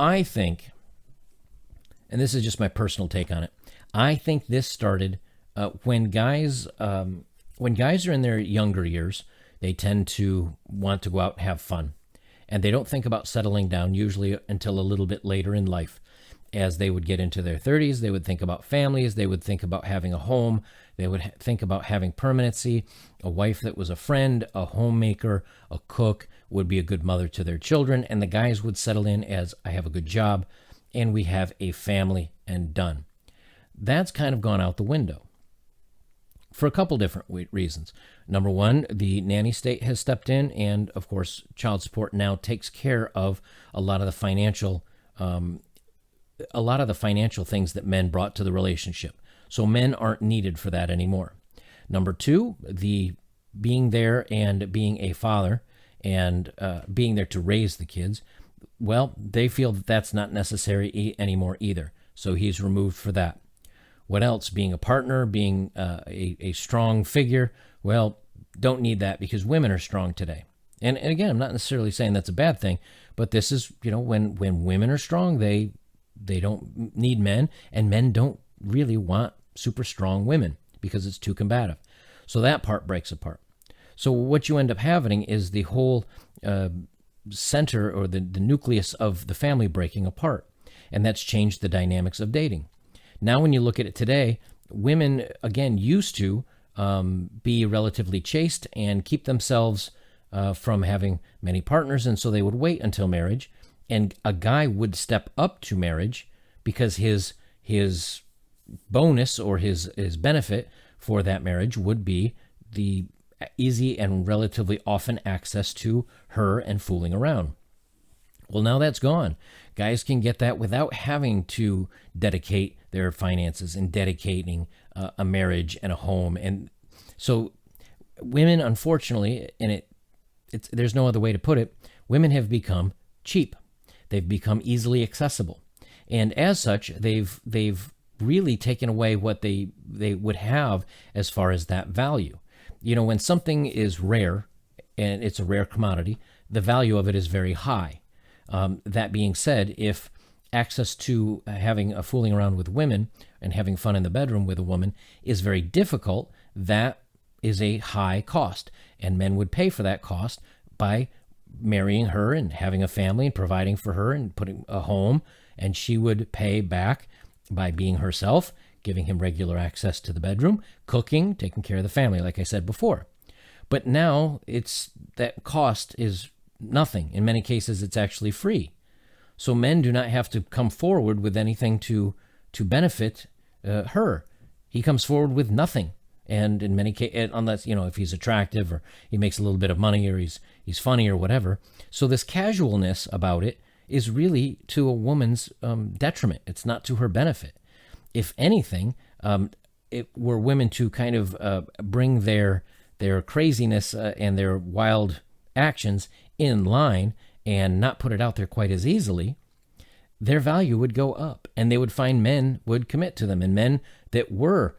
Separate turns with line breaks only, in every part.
I think, and this is just my personal take on it, I think this started when guys are in their younger years. They tend to want to go out and have fun, and they don't think about settling down usually until a little bit later in life. As they would get into their 30s, they would think about families, they would think about having a home, they would think about having permanency. A wife that was a friend, a homemaker, a cook, would be a good mother to their children, and the guys would settle in as, I have a good job, and we have a family, and done. That's kind of gone out the window for a couple different reasons. Number one, the nanny state has stepped in, and of course, child support now takes care of a lot of the financial things that men brought to the relationship. So men aren't needed for that anymore. Number two, the being there and being a father and being there to raise the kids, well, they feel that that's not necessary anymore either. So he's removed for that. What else? Being a partner, being a strong figure, well, don't need that because women are strong today. And again, I'm not necessarily saying that's a bad thing, but this is, when women are strong, they don't need men, and men don't really want super strong women because it's too combative. So that part breaks apart. So what you end up having is the whole center or the nucleus of the family breaking apart, and that's changed the dynamics of dating. Now, when you look at it today, women, again, used to be relatively chaste and keep themselves from having many partners, and so they would wait until marriage. And a guy would step up to marriage because his bonus or his benefit for that marriage would be the easy and relatively often access to her and fooling around. Well, now that's gone. Guys can get that without having to dedicate their finances and dedicating a marriage and a home. And so women, unfortunately, and there's no other way to put it, women have become cheap. They've become easily accessible. And as such, they've really taken away what they would have as far as that value. When something is rare and it's a rare commodity, the value of it is very high. That being said, if access to having a fooling around with women and having fun in the bedroom with a woman is very difficult, that is a high cost. And men would pay for that cost by marrying her and having a family and providing for her and putting a home, and she would pay back by being herself, giving him regular access to the bedroom, cooking, taking care of the family, like I said before. But now that cost is nothing. In many cases, it's actually free. So men do not have to come forward with anything to benefit her. He comes forward with nothing. And in many cases, unless, if he's attractive or he makes a little bit of money or he's funny or whatever. So this casualness about it is really to a woman's detriment. It's not to her benefit. If anything, were women to kind of bring their craziness and their wild actions in line and not put it out there quite as easily, their value would go up, and they would find men would commit to them, and men that were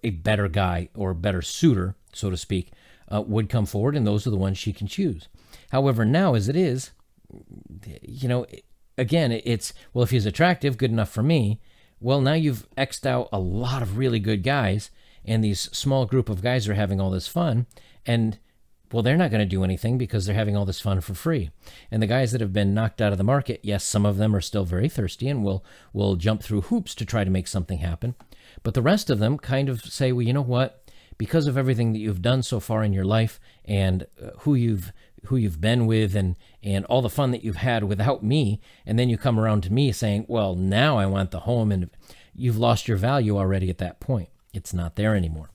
a better guy or better suitor, so to speak, would come forward, and those are the ones she can choose. However, now as it is, again, it's, well, if he's attractive, good enough for me. Well, now you've X'd out a lot of really good guys, and these small group of guys are having all this fun, and, well, they're not going to do anything because they're having all this fun for free. And the guys that have been knocked out of the market, yes, some of them are still very thirsty and will jump through hoops to try to make something happen. But the rest of them kind of say, well, you know what? Because of everything that you've done so far in your life and who you've been with and all the fun that you've had without me, and then you come around to me saying, well, now I want the home, and you've lost your value already at that point. It's not there anymore.